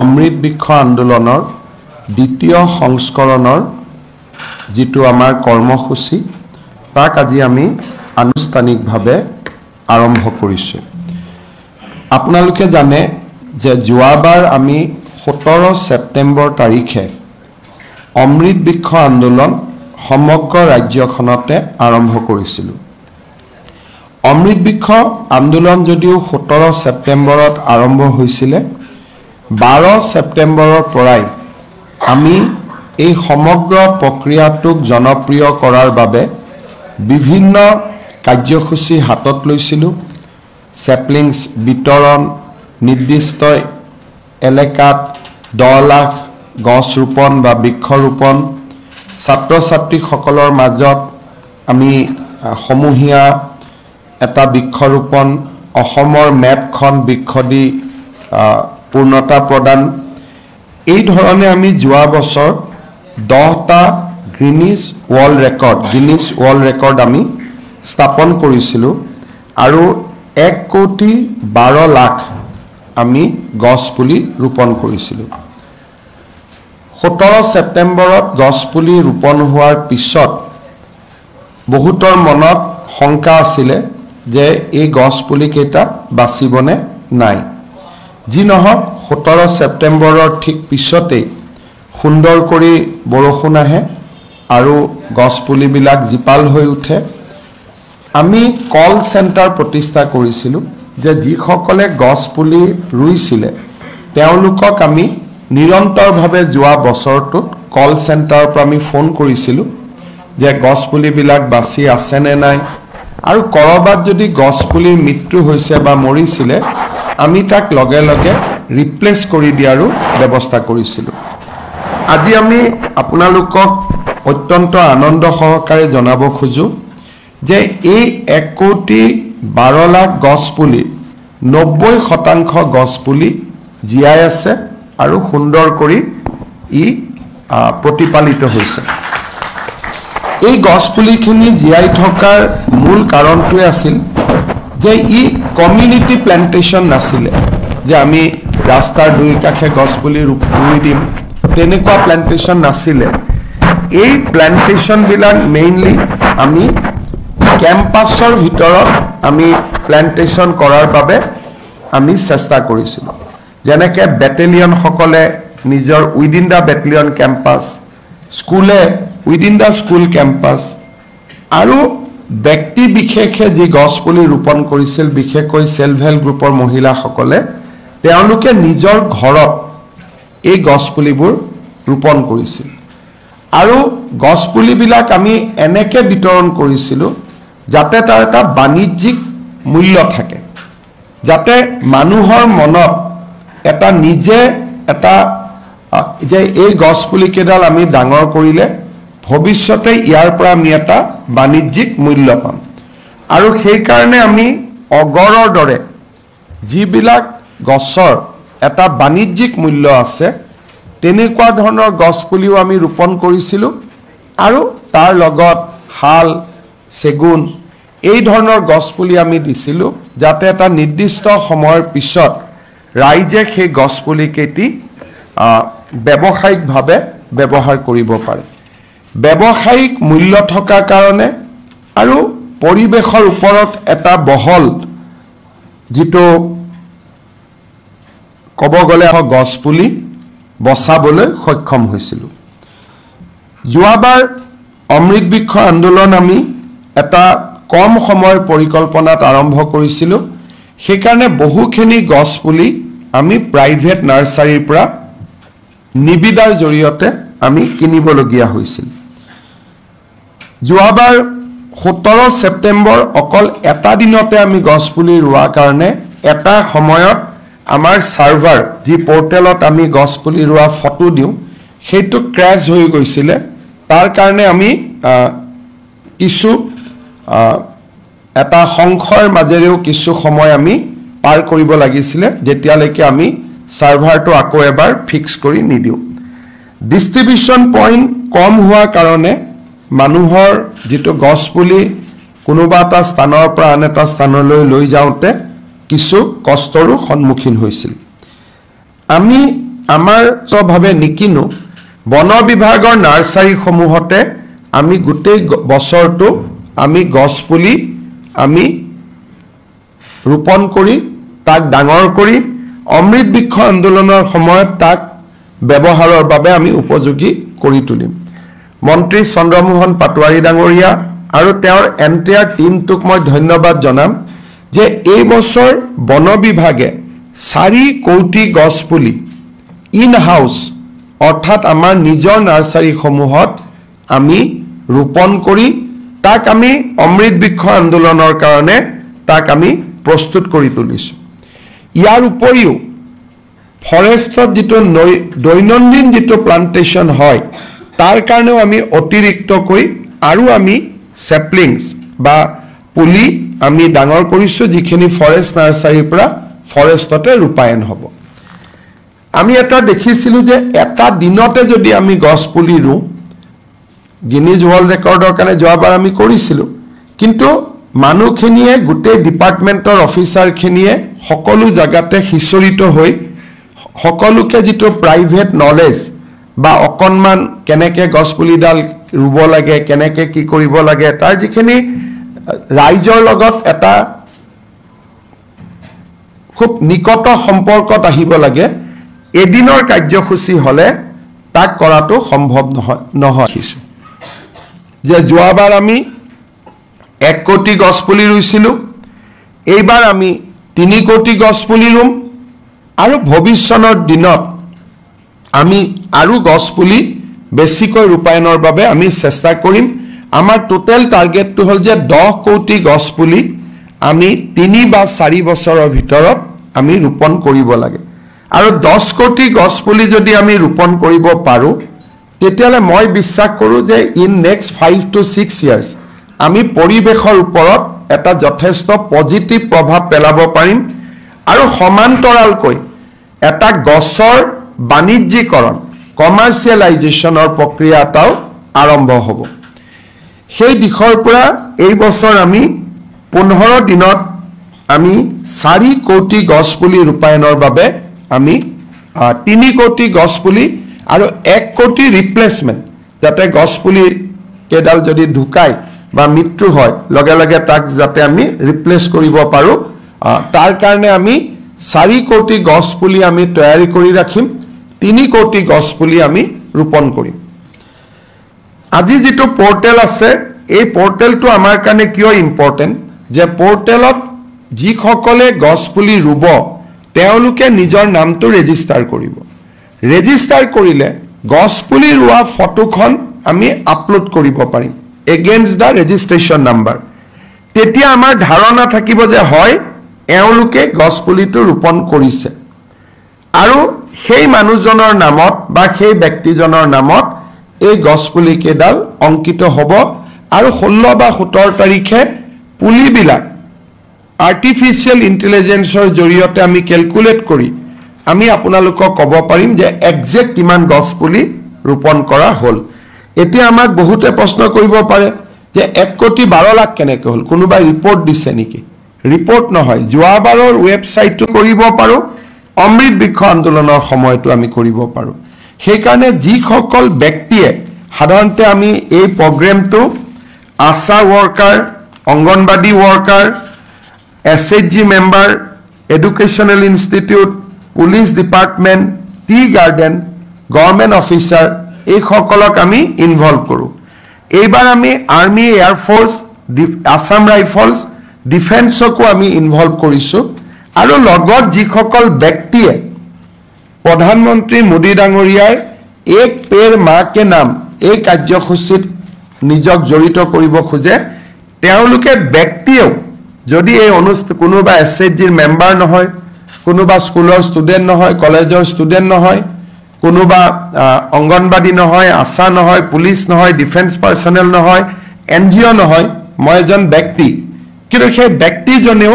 অমৃত বৃক্ষ আন্দোলনৰ দ্বিতীয় সংস্কৰণৰ যেটো আমাৰ কৰ্মসূচী তাক আজি আমি আনুষ্ঠানিকভাৱে আৰম্ভ কৰিছো। আপোনালোকে জানে যে যোৱাবাৰ আমি 17 ছেপ্টেম্বৰ তাৰিখে অমৃত বৃক্ষ আন্দোলন সমগ্ৰ ৰাজ্যখনতে আৰম্ভ কৰিছিলো। অমৃত বৃক্ষ আন্দোলন যদিও 17 ছেপ্টেম্বৰত আৰম্ভ হৈছিল, 12 ছেপ্টেম্বৰৰ পৰাই আমি এই সমগ্ৰ প্ৰক্ৰিয়াটোক জনপ্ৰিয় কৰাৰ বাবে বিভিন্ন কাৰ্যসূচী হাতত লৈছিলো। চেপলিংছ বিতৰণ, নিৰ্দিষ্ট এলেকাত 10 লাখ গছ ৰোপণ বা বৃক্ষ ৰোপণ, ছাত্ৰ ছাত্ৰীসকলৰ মাজত আমি সমূহীয়া এটা বৃক্ষ ৰোপণ, অসমৰ মেপখন বৃক্ষ দি পূৰ্ণতা প্ৰদান, এই ধৰণে আমি যোৱা বছৰ 10টা গিনিছ ৱৰ্ল্ড ৰেকৰ্ড আমি স্থাপন কৰিছিলো আৰু 1,12,00,000 আমি গছ পুলি ৰোপণ কৰিছিলো। 17 ছেপ্টেম্বৰত গছ পুলি ৰোপণ হোৱাৰ পিছত বহুতৰ মনত শংকা আছিল যে এই গছ পুলি কেইটা বাচিবনে নাই। যি নহওক 17 ছেপ্টেম্বৰৰ ঠিক পিছতেই সুন্দৰ কৰি বৰষুণ আহে আৰু গছ পুলিবিলাক জীপাল হৈ উঠে। আমি কল চেণ্টাৰ প্ৰতিষ্ঠা কৰিছিলো যে যিসকলে গছ পুলি ৰুইছিল তেওঁলোকক আমি নিৰন্তৰভাৱে যোৱা বছৰটোত কল চেণ্টাৰৰ পৰা আমি ফোন কৰিছিলো যে গছ পুলিবিলাক বাচি আছে নে নাই, আৰু কৰবাত যদি গছ পুলিৰ মৃত্যু হৈছে বা মৰিছিলে আমি তাক লগে লগে ৰিপ্লেচ কৰি দিয়াৰো ব্যৱস্থা কৰিছিলো। আজি আমি আপোনালোকক অত্যন্ত আনন্দ সহকাৰে জনাব খোজো যে এই 1,12,00,000 গছ পুলি 90% গছ পুলি জীয়াই আছে আৰু সুন্দৰ কৰি ই প্ৰতিপালিত হৈছে। এই গছ পুলিখিনি জীয়াই থকাৰ মূল কাৰণটোৱে আছিল যে ই কমিউনিটি প্লেণ্টেশ্যন নাছিলে, যে আমি ৰাস্তাৰ দুই কাষে গছ পুলি ৰুই দিম, তেনেকুৱা প্লেণ্টেশ্যন নাছিলে। এই প্লেণ্টেশ্যনবিলাক মেইনলি আমি কেম্পাছৰ ভিতৰত আমি প্লেণ্টেশ্যন কৰাৰ বাবে আমি চেষ্টা কৰিছিলোঁ। যেনেকৈ বেটেলিয়নসকলে নিজৰ উইদিন দ্য বেটেলিয়ন কেম্পাছ, স্কুলে উইদিন দ্য স্কুল কেম্পাছ, আৰু ব্যক্তি বিশেষে যি গছ পুলি ৰোপণ কৰিছিল, বিশেষকৈ সেল্ফ হেল্প গ্ৰুপৰ মহিলাসকলে তেওঁলোকে নিজৰ ঘৰত এই গছ পুলিবোৰ ৰোপণ কৰিছিল। আৰু গছ পুলিবিলাক আমি এনেকৈ বিতৰণ কৰিছিলোঁ যাতে তাৰ এটা বাণিজ্যিক মূল্য থাকে, যাতে মানুহৰ মনত এটা নিজে এটা যে এই গছ পুলিকেইডাল আমি ডাঙৰ কৰিলে ভৱিষ্যতে ইয়াৰ পৰা আমি এটা বাণিজ্যিক মূল্য পাম। আৰু সেইকাৰণে আমি অগৰৰ দৰে যিবিলাক গছৰ এটা বাণিজ্যিক মূল্য আছে তেনেকুৱা ধৰণৰ গছ পুলিও আমি ৰোপণ কৰিছিলোঁ। আৰু তাৰ লগত শাল, চেগুন এই ধৰণৰ গছ পুলি আমি দিছিলোঁ যাতে এটা নিৰ্দিষ্ট সময়ৰ পিছত ৰাইজে সেই গছ পুলিকেইটি ব্যৱসায়িকভাৱে ব্যৱহাৰ কৰিব পাৰে। ব্যৱসায়িক মূল্য থকাৰ কাৰণে আৰু পৰিৱেশৰ ওপৰত এটা বহল যিটো ক'ব গ'লে গছ পুলি বচাবলৈ সক্ষম হৈছিলোঁ। যোৱাবাৰ অমৃত বৃক্ষ আন্দোলন আমি এটা কম সময়ৰ পৰিকল্পনাত আৰম্ভ কৰিছিলোঁ, সেইকাৰণে বহুখিনি গছ পুলি আমি প্ৰাইভেট নাৰ্চাৰীৰ পৰা নিবিদাৰ জৰিয়তে আমি কিনিবলগীয়া হৈছিল। যোৱাবাৰ 17 ছেপ্টেম্বৰ অকল এটা দিনতে আমি গছ পুলি ৰোৱাৰ কাৰণে এটা সময়ত আমাৰ ছাৰ্ভাৰ যি পৰ্টেলত আমি গছ পুলি ৰোৱা ফটো দিওঁ সেইটো ক্ৰেছ হৈ গৈছিলে। তাৰ কাৰণে আমি কিছু এটা সংশয়ৰ মাজেৰেও কিছু সময় আমি পাৰ কৰিব লাগিছিলে যেতিয়ালৈকে আমি ছাৰ্ভাৰটো আকৌ এবাৰ ফিক্স কৰি নিদিওঁ। ডিষ্ট্ৰিবিউশ্যন পইণ্ট কম হোৱাৰ কাৰণে মানুহৰ যিটো গছ পুলি কোনোবা এটা স্থানৰ পৰা আন এটা স্থানলৈ লৈ যাওঁতে কিছু কষ্টৰো সন্মুখীন হৈছিল। আমি আমাৰ স্বভাৱে নিকিনো বন বিভাগৰ নাৰ্সাৰীসমূহতে আমি গোটেই বছৰটো আমি গছপুলি আমি ৰোপণ কৰি তাক ডাঙৰ কৰি অমৃত বৃক্ষ আন্দোলনৰ সময়ত তাক ব্যৱহাৰৰ বাবে আমি উপযোগী কৰি তুলিম মন্ত্ৰী চন্দ্ৰমোহন পাটোৱাৰী ডাঙৰীয়া আৰু তেওঁৰ এণ্টায়াৰ টিমটোক মই ধন্যবাদ জনাম যে এই বছৰ বন বিভাগে 4 কোটি গছপুলি ইন হাউস অৰ্থাৎ আমাৰ নিজৰ নাৰ্সাৰীসমূহত আমি ৰোপণ কৰি তাক আমি অমৃত বৃক্ষ আন্দোলনৰ কাৰণে তাক আমি প্ৰস্তুত কৰি তুলিছো ইয়াৰ উপৰিও ফৰেষ্টত যেটো দৈনন্দিন যেটো প্লান্টেশন হয় তাৰ কাৰণেও আমি অতিৰিক্তকৈ আৰু আমি সেপলিংস বা পুলি আমি ডাঙৰ কৰিছো যিখিনি ফৰেষ্ট নাৰ্সাৰীৰ পৰা ফৰেষ্টতে ৰূপায়ন হ'ব আমি এটা দেখিছিলো যে এটা দিনতে যদি আমি গছ পুলি ৰু গিনিজ ওয়াৰ্ল্ড ৰেকৰ্ডৰ কাৰণে যোৱাবাৰ আমি কৰিছিলো কিন্তু মানুহখিনিয়ে গোটেই ডিপাৰ্টমেন্টৰ অফিচাৰখিনিয়ে সকলো জায়গাতে হিচৰিত হৈ সকলোকে যেটো প্ৰাইভেট নলেজ বা অকনমান কেনেকে গছ পুলিডাল ৰুব লাগে কেনেকে কি কৰিব লাগে তাৰ যিখিনি ৰাইজৰ লগত এটা খুব নিকট সম্পৰ্কত আহিব লাগে এদিনৰ কাৰ্যসূচী হলে তাক কৰাটো সম্ভৱ নহয় যে যোৱাবাৰ আমি 1 কোটি গছপুলি ৰুইছিলো এইবাৰ আমি 3 কোটি গছপুলি ৰুম আৰু ভৱিষ্যতৰ দিনত আমি আৰু গছপুলি বেছিকৈ ৰূপায়নৰ বাবে আমি চেষ্টা কৰিম আমাৰ টোটাল টাৰ্গেটটো হল যে 10 কোটি গছপুলি আমি 3 বা 4 বছৰৰ ভিতৰত আমি ৰোপণ কৰিব লাগে আৰু 10 কোটি গছপুলি যদি আমি ৰোপণ কৰিব পাৰো তেতিয়ালে মই বিশ্বাস কৰো যে ইন নেক্সট 5 to 6 ইয়াৰ্স আমি পৰিবেশৰ ওপৰত এটা যথেষ্ট পজিটিভ প্ৰভাৱ পেলাব পাৰিম আৰু সমান্তৰালকৈ এটা গছৰ বাণিজ্যিকৰণ কমাৰ্চিয়েলাইজেশনৰ প্ৰক্ৰিয়া এটাও আৰম্ভ হ'ব সেই দিশৰ পৰা এই বছৰ আমি 15 দিনত আমি 4 কোটি গছপুলি ৰূপায়নৰ বাবে আমি 3 কোটি গছপুলি আৰু 1 কোটি ৰিপ্লেসমেন্ট যাতে গছপুলি কেডাল যদি ঢুকাই বা মৃত্যু হয় লগে লগে তাক যাতে আমি ৰিপ্লেস কৰিব পাৰো তাৰ কাৰণে আমি 4 কোটি গছপুলি আমি তৈয়াৰী কৰি ৰাখিম 3 কোটি গছপুলি আমি ৰোপণ কৰিম আজি যেটো পোৰ্টেল আছে এই পোৰ্টেলটো আমাৰ কাৰণে কিয় ইম্পৰ্টেন্ট যে পোৰ্টেলত যি সকলে গছপুলি ৰুব তেওঁলোকে নিজৰ নামটো ৰেজিষ্টাৰ কৰিব ৰেজিষ্টাৰ কৰিলে গছপুলি ৰুৱা ফটোখন আমি আপলোড কৰিব পাৰিম এগেইনষ্ট দা ৰেজিষ্ট্ৰেচন নাম্বাৰ তেতিয়া আমাৰ ধাৰণা থাকিব যে হয় এওঁলোকে গছপুলিটো ৰোপণ কৰিছে আৰু সেই মানুহজনৰ নামত বা সেই ব্যক্তিজনৰ নামত এই গছপুলি কেডাল অংকিত হ'ব আৰু 16 বা 17 তাৰিখে পুলিবিলাক আৰ্টিফিশিয়াল ইন্টেলিজেন্সৰ জৰিয়তে আমি ক্যালকুলেট কৰি আমি আপোনালোকক ক'ব পাৰিম যে এক্সাক্ট কিমান গছপুলি ৰোপণ কৰা হ'ল এতিয়া আমাক বহুতে প্ৰশ্ন কৰিব পাৰে যে 1 কোটি 12 লাখ কেনেকৈ হ'ল কোনোবা ৰিপৰ্ট দিছে নেকি ৰিপৰ্ট নহয় যোৱাবাৰৰ ওয়েবসাইটটো কৰিব পাৰো অমৃত বৃক্ষ আন্দোলনৰ সময়টো আমি কৰিব পাৰো সেই কাৰণে যি সকল ব্যক্তিয়ে সাধাৰণতে আমি এই প্ৰগ্ৰামটো ASHA worker anganwadi worker SHG member educational institute police department tea garden government officer এই সকলক আমি ইনভলভ কৰো এইবাৰ আমি army air force Assam Rifles ডিফেন্সকো আমি ইনভলভ কৰিছো আৰু লগত যি সকল ব্যক্তিয়ে প্ৰধানমন্ত্ৰী মোদী ডাঙৰীয়াৰ এক পেৰ মাঁ কে নাম এই কাৰ্যসূচীত নিজক জড়িত কৰিব খোজে তেওঁলোকে ব্যক্তিও যদি এই অনুষ্ঠান কোনোবা এসএইচজিৰ মেম্বাৰ নহয় কোনোবা স্কুলৰ ষ্টুডেন্ট নহয় কলেজৰ ষ্টুডেন্ট নহয় কোনোবা অঙ্গনবাদী নহয় আশা নহয় পুলিশ নহয় ডিফেন্স পাৰ্সনেল নহয় এনজিও নহয় মই এজন ব্যক্তি কিন্তু সেই ব্যক্তিজনেও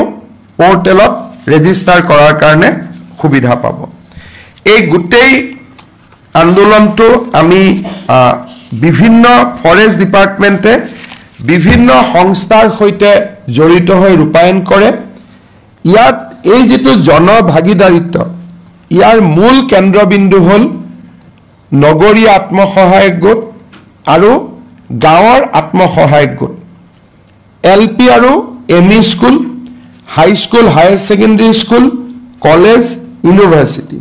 পোৰ্টেলত ৰেজিষ্টাৰ কৰাৰ কাৰণে সুবিধা পাব এই গোটেই আন্দোলনটো আমি বিভিন্ন ফৰেষ্ট ডিপাৰ্টমেন্টে বিভিন্ন সংস্থাৰ সৈতে জড়িত হৈ ৰূপায়ন কৰে ইয়াত এই যেটো জনভাগিদাৰিত্ব ইয়াৰ মূল কেন্দ্ৰবিন্দু হ'ল নগৰীয় আত্মসহায়ক গোট আৰু গাঁৱৰ আত্মসহায়ক গোট LP আৰু ME school high school higher secondary school college university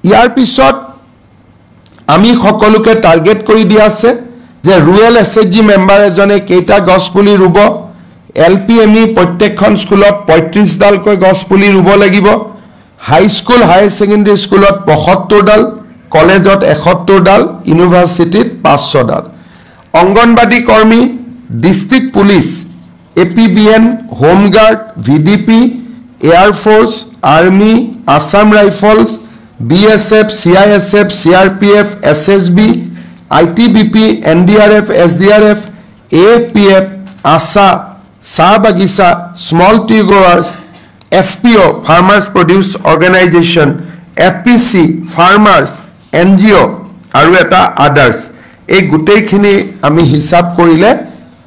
ইয়াৰ পিছত আমি সকলোকে টাৰ্গেট কৰি দিয়া আছে যে ৰুৰেল SHG মেম্বাৰ এজনে কেইটা গছপুলি ৰুব LP ME প্ৰত্যেকখন স্কুলত 35 ডালকৈ গছপুলি ৰুব লাগিব হাই স্কুল হায়াৰ সেকেন্ডাৰী স্কুলত 75 ডাল কলেজত 71 ডাল ইউনিভাৰ্সিটিত 500 ডাল অঙ্গনবাদী কৰ্মী district police APBN home guard VDP air force army Assam rifles BSF CISF CRPF SSB ITBP NDRF SDRF AFPF ASA Sa Bagisa Small Tea Growers FPO Farmers Produce Organization FPC Farmers NGO আৰু এটা others এই গুটেইখিনি আমি হিসাব কৰিলে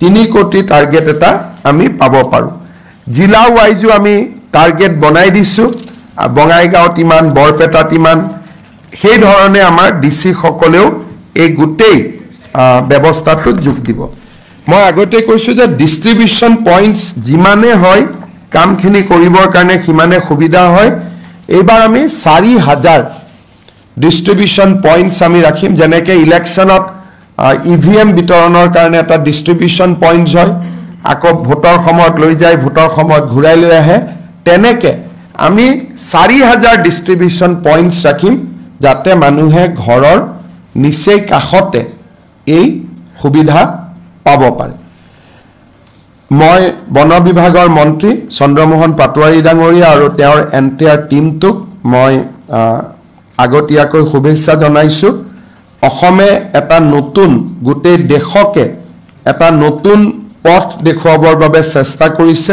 3 কোটি target এটা আমি পাব পাৰো জিলা ওয়াইজও আমি টাৰ্গেট বনাই দিছো বঙাইগাঁৱত ইমান বৰপেটাত ইমান সেই ধৰণে আমাৰ ডিসি সকলেও এই গুটেই ব্যৱস্থাটো যোগ দিব মই আগতে কৈছো যে ডিস্ট্ৰিবিউশন পইণ্টস যিমানে হয় কামখিনি কৰিবৰ কাৰণে কিমানে সুবিধা হয় এইবাৰ আমি 4000 ডিস্ট্ৰিবিউশন পইণ্টস আমি ৰাখিম যেনেকে ইলেকশনত EVM বিতৰণৰ কাৰণে এটা ডিস্ট্ৰিবিউশন পইণ্টস হয় আকৌ ভোটৰ সময়ত লৈ যায় ভোটৰ সময়ত ঘূৰাই লৈ আহে তেনেকে আমি 4000 ডিস্ট্ৰিবিউশন পইণ্টস ৰাখিম যাতে মানুহে ঘৰৰ নিচেই কাখতে এই সুবিধা পাব পাৰে মই বন বিভাগৰ মন্ত্ৰী চন্দ্ৰমোহন পাটোৱাৰী ডাঙৰীয়া আৰু তেওঁৰ এন্টায়াৰ টিমটোক মই আগতীয়াকৈ শুভেচ্ছা জনাইছো অসমে এটা নতুন গুটে দেশকে এটা নতুন পথ দেখুৱাবৰ বাবে চেষ্টা কৰিছে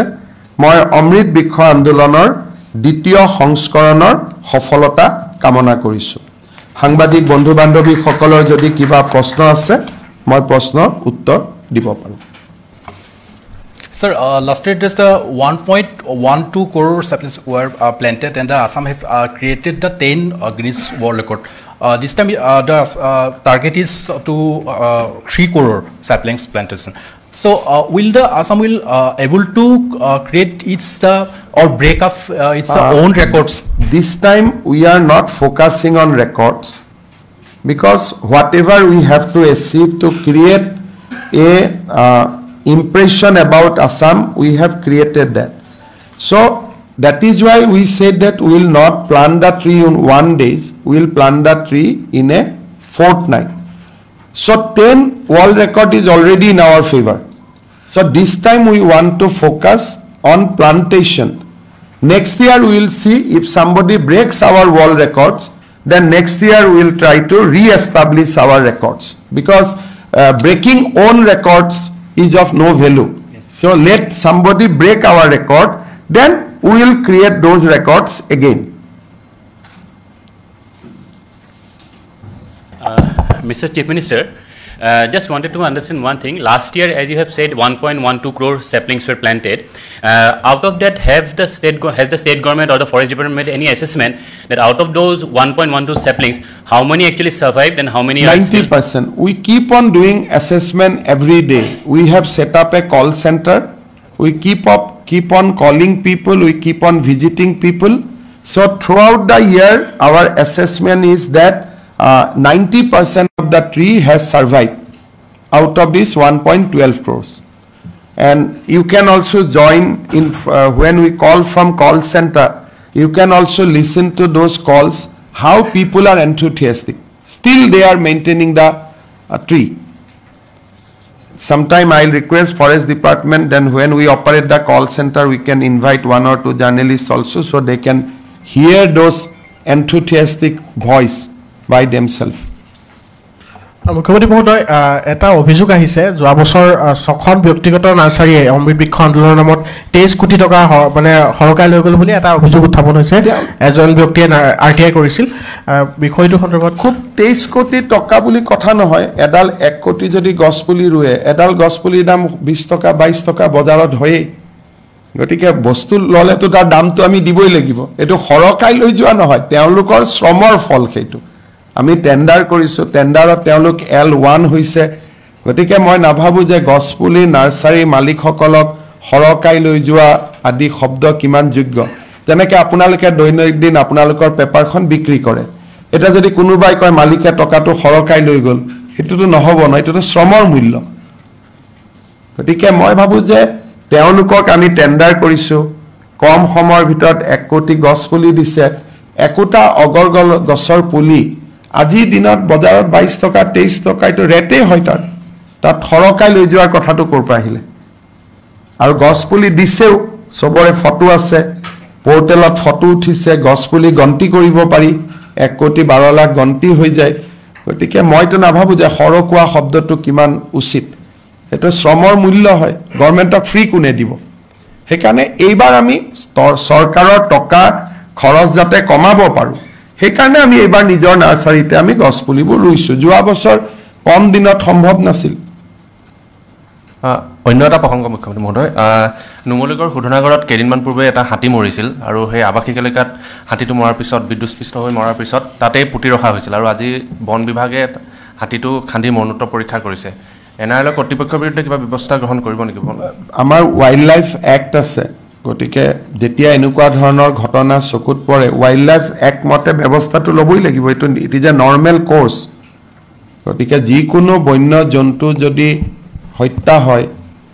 মই অমৃত বৃক্ষ আন্দোলনৰ দ্বিতীয় সংস্কৰণৰ সফলতা কামনা কৰিছো সাংবাদিক বন্ধু বান্ধৱী সকলৰ যদি কিবা প্ৰশ্ন আছে মই প্ৰশ্নৰ উত্তৰ দিব পাৰো Sir, last year the 1.12 crore saplings were planted and Assam has created the 10 Guinness World Record. This time the target is to 3 crore saplings plantation. So will the Assam will able to create its or break up its own records? This time we are not focusing on records because whatever we have to achieve to create a impression about Assam, we have created that. So that is why we said that we will not plant the tree in 1 day, we will plant the tree in a fortnight. So 10 world record is already in our favor. So this time we want to focus on plantation. Next year we will see if somebody breaks our world records, then next year we will try to re-establish our records because breaking own records is of no value. Yes. So let somebody break our record, then we will create those records again. Mr. Chief Minister, just wanted to understand one thing. Last year, as you have said, 1.12 crore saplings were planted. Out of that, has the state government or the forest department made any assessment that out of those 1.12 saplings, how many actually survived and how many 90%. We keep on doing assessment every day. We have set up a call center. We keep on calling people. We keep on visiting people. So throughout the year, our assessment is that 90% of the tree has survived out of this 1.12 crores. And you can also join in when we call from call center, you can also listen to those calls, how people are enthusiastic. Still they are maintaining the tree. Sometime I'll request forest department, then when we operate the call center, we can invite 1 or 2 journalists also so they can hear those enthusiastic voice by themselves. মুখ্যমন্ত্ৰী মহোদয় এটা অভিযোগ আহিছে যোৱা বছৰ ছখন ব্যক্তিগত নাৰ্সাৰীয়ে অমৃত বৃক্ষ আন্দোলনৰ নামত 23 কোটি টকা মানে সৰকাই লৈ গ'ল বুলি এটা অভিযোগ উত্থাপন হৈছে এজন ব্যক্তিয়ে RTI কৰিছিল বিষয়টো সন্দৰ্ভত খুব 23 কোটি টকা বুলি কথা নহয় এডাল 1 কোটি যদি গছপুলি ৰুৱে এডাল গছপুলিৰ দাম 20 টকা 22 টকা বজাৰত হয়ে গতিকে বস্তু ল'লেতো তাৰ দামটো আমি দিবই লাগিব এইটো সৰকাই লৈ যোৱা নহয় তেওঁলোকৰ শ্ৰমৰ ফল সেইটো আমি টেণ্ডাৰ কৰিছোঁ টেণ্ডাৰত তেওঁলোক L1 হৈছে গতিকে মই নাভাবোঁ যে গছপুলি নাৰ্চাৰী মালিকসকলক সৰকাই লৈ যোৱা আদি শব্দ কিমান যোগ্য যেনেকৈ আপোনালোকে দৈনন্দিন আপোনালোকৰ পেপাৰখন বিক্ৰী কৰে এটা যদি কোনোবাই কয় মালিকে টকাটো সৰকাই লৈ গ'ল সেইটোতো নহ'ব ন এইটোতো শ্ৰমৰ মূল্য গতিকে মই ভাবোঁ যে তেওঁলোকক আমি টেণ্ডাৰ কৰিছোঁ কম সময়ৰ ভিতৰত 1 কোটি গছ পুলি দিছে একোটা অগৰ গছৰ পুলি আজিৰ দিনত বজাৰত 22 টকা 23 টকা এইটো ৰেটেই হয় তাত সৰকাই লৈ যোৱাৰ কথাটো ক'ৰ পৰা আহিলে আৰু গছ পুলি দিছেও সবৰে ফটো আছে পোৰ্টেলত ফটো উঠিছে গছ পুলি গন্তি কৰিব পাৰি 1 কোটি 12 লাখ গন্তি হৈ যায় গতিকে মইতো নাভাবোঁ যে সৰকোৱা শব্দটো কিমান উচিত এটা শ্ৰমৰ মূল্য হয় গভৰ্ণমেণ্টক ফ্ৰী কোনে দিব সেইকাৰণে এইবাৰ আমি চৰকাৰৰ টকা খৰচ যাতে কমাব পাৰোঁ সেইকাৰণে আমি এইবাৰ নিজৰ নাৰ্চাৰীতে আমি গছ পুলিবোৰ ৰুইছোঁ যোৱা বছৰ কম দিনত সম্ভৱ নাছিল অন্য এটা প্ৰসংগ মুখ্যমন্ত্ৰী মহোদয় নুমলীগড় শোধনাগাৰত কেইদিনমান পূৰ্বে এটা হাতী মৰিছিল আৰু সেই আৱাসিক এলেকাত হাতীটো মৰাৰ পিছত বিদ্যুৎস্পৃষ্ট হৈ মৰাৰ পিছত তাতেই পুতি ৰখা হৈছিল আৰু আজি বন বিভাগে হাতীটো খান্দি মৰণোত্তৰ পৰীক্ষা কৰিছে এনআইএলৰ কৰ্তৃপক্ষৰ বিৰুদ্ধে কিবা ব্যৱস্থা গ্ৰহণ কৰিব নেকি আমাৰ ৱাইল্ড লাইফ এক্ট আছে গতিকে যেতিয়া এনেকুৱা ধৰণৰ ঘটনা চকুত পৰে ৱাইল্ড লাইফ এক্ট মতে ব্যৱস্থাটো ল'বই লাগিব এইটো it is a normal course গতিকে যিকোনো বন্য জন্তু যদি হত্যা হয়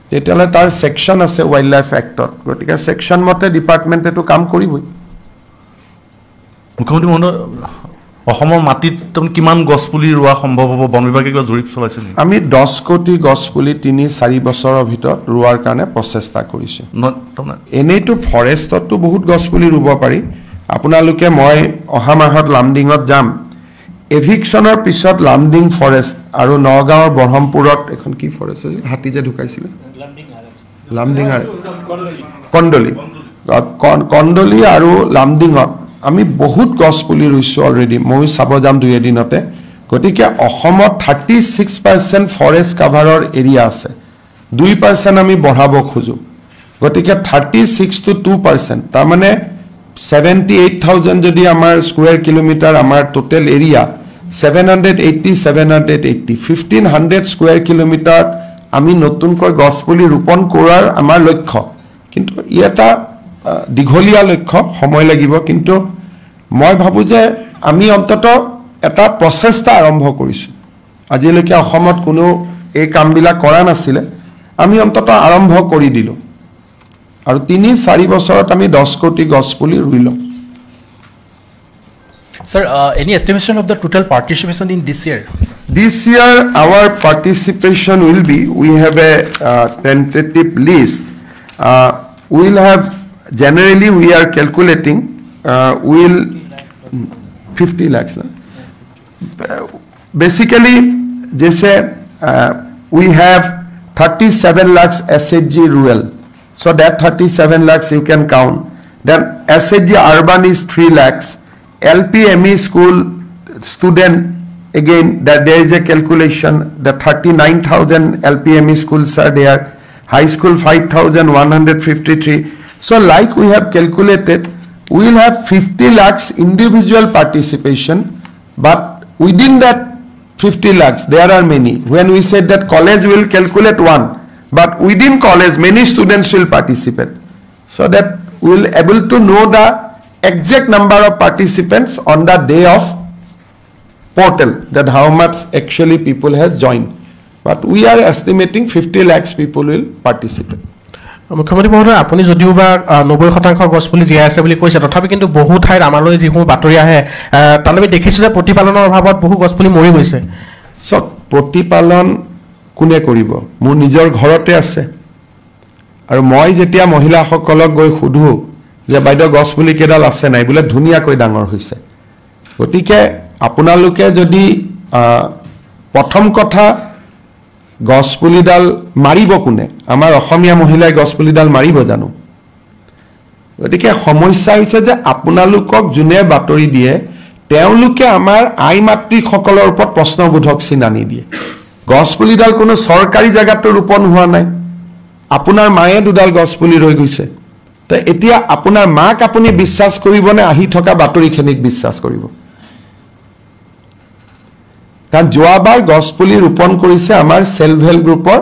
তেতিয়াহ'লে তাৰ ছেকশ্যন আছে ৱাইল্ড লাইফ এক্টত গতিকে ছেকশ্যন মতে ডিপাৰ্টমেণ্টেটো কাম কৰিবই মুখ্যমন্ত্ৰী মহোদয় অসমৰ মাটিত কিমান গছ পুলি ৰোৱা সম্ভৱ হ'ব বন বিভাগে কিবা জৰীপ চলাইছে নেকি আমি 10 কোটি গছ পুলি 3-4 বছৰৰ ভিতৰত ৰোৱাৰ কাৰণে প্ৰচেষ্টা কৰিছোঁ এনেইতো ফৰেষ্টততো বহুত গছ পুলি ৰুব পাৰি আপোনালোকে মই অহা মাহত লামডিঙত যাম এভিকশ্যনৰ পিছত লামডিং ফৰেষ্ট আৰু নগাঁৱৰ ব্ৰহ্মপুৰত এখন কি ফৰেষ্ট আছে হাতী যে ঢুকাইছিলে লামডিং আৰু কণ্ডলি আৰু লামডিঙত আমি বহুত গছ পুলি ৰুইছোঁ অলৰেডি মই চাব যাম 2 এদিনতে গতিকে অসমত 36% ফৰেষ্ট কাভাৰৰ এৰিয়া আছে 2% আমি বঢ়াব খোজোঁ গতিকে 36 to 2% তাৰমানে 78,000 যদি আমাৰ স্কোয়াৰ কিলোমিটাৰ আমাৰ টোটেল এৰিয়া 1500 স্কোয়াৰ কিলোমিটাৰ আমি নতুনকৈ গছ পুলি ৰোপণ কৰাৰ আমাৰ লক্ষ্য কিন্তু ই এটা দীঘলীয়া লক্ষ্য সময় লাগিব কিন্তু মই ভাবোঁ যে আমি অন্তত এটা প্ৰচেষ্টা আৰম্ভ কৰিছোঁ আজিলৈকে অসমত কোনো এই কামবিলাক কৰা নাছিলে আমি অন্তত আৰম্ভ কৰি দিলোঁ আৰু 3-4 বছৰত আমি 10 কোটি গছ পুলি ৰুই ল'ম Sir, any estimation of the total participation in this year? This year, our participation will be, we have a tentative list. We'll have, generally we are calculating, we'll 50 lakhs. Basically, जैसे we have 37 lakhs SHG rural. So that 37 lakhs you can count. Then SHG urban is 3 lakhs. LPME school student, again that there is a calculation, the 39,000 LPME schools are there, high school 5,153. So like we have calculated, we will have 50 lakhs individual participation, but within that 50 lakhs there are many. When we said that college will calculate one, but within college many students will participate, so that we will able to know the exact number of participants on the day of portal, that how much actually people has joined, but we are estimating 50 lakhs people will participate. মুখ্যমন্ত্ৰী মহোদয় আপুনি যদিও বা 90% গছ পুলি জীয়াই আছে বুলি কৈছে তথাপি কিন্তু বহু ঠাইত আমালৈ যিসমূহ বাতৰি আহে তাত আমি দেখিছোঁ যে প্ৰতিপালনৰ অভাৱত বহু গছ পুলি মৰি গৈছে সব প্ৰতিপালন কোনে কৰিব মোৰ নিজৰ ঘৰতে আছে আৰু মই যেতিয়া মহিলাসকলক গৈ সুধো যে বাইদেউ গছ পুলি কেডাল আছে নাই বোলে ধুনীয়াকৈ ডাঙৰ হৈছে গতিকে আপোনালোকে যদি প্ৰথম কথা গছ পুলিডাল মাৰিব কোনে আমাৰ অসমীয়া মহিলাই গছ পুলিডাল মাৰিব জানো গতিকে সমস্যা হৈছে যে আপোনালোকক যোনে বাতৰি দিয়ে তেওঁলোকে আমাৰ আই মাতৃসকলৰ ওপৰত প্ৰশ্নবোধক চিন আনি দিয়ে গছ পুলিডাল কোনো চৰকাৰী জাগাত ৰোপণ হোৱা নাই আপোনাৰ মায়ে দুডাল গছ পুলি ৰৈ গৈছে তো এতিয়া আপোনাৰ মাক আপুনি বিশ্বাস কৰিবনে আহি থকা বাতৰিখিনিক বিশ্বাস কৰিব কাৰণ যোৱাবাৰ গছপুলি ৰোপণ কৰিছে আমাৰ সেলফ হেল্প গ্ৰুপৰ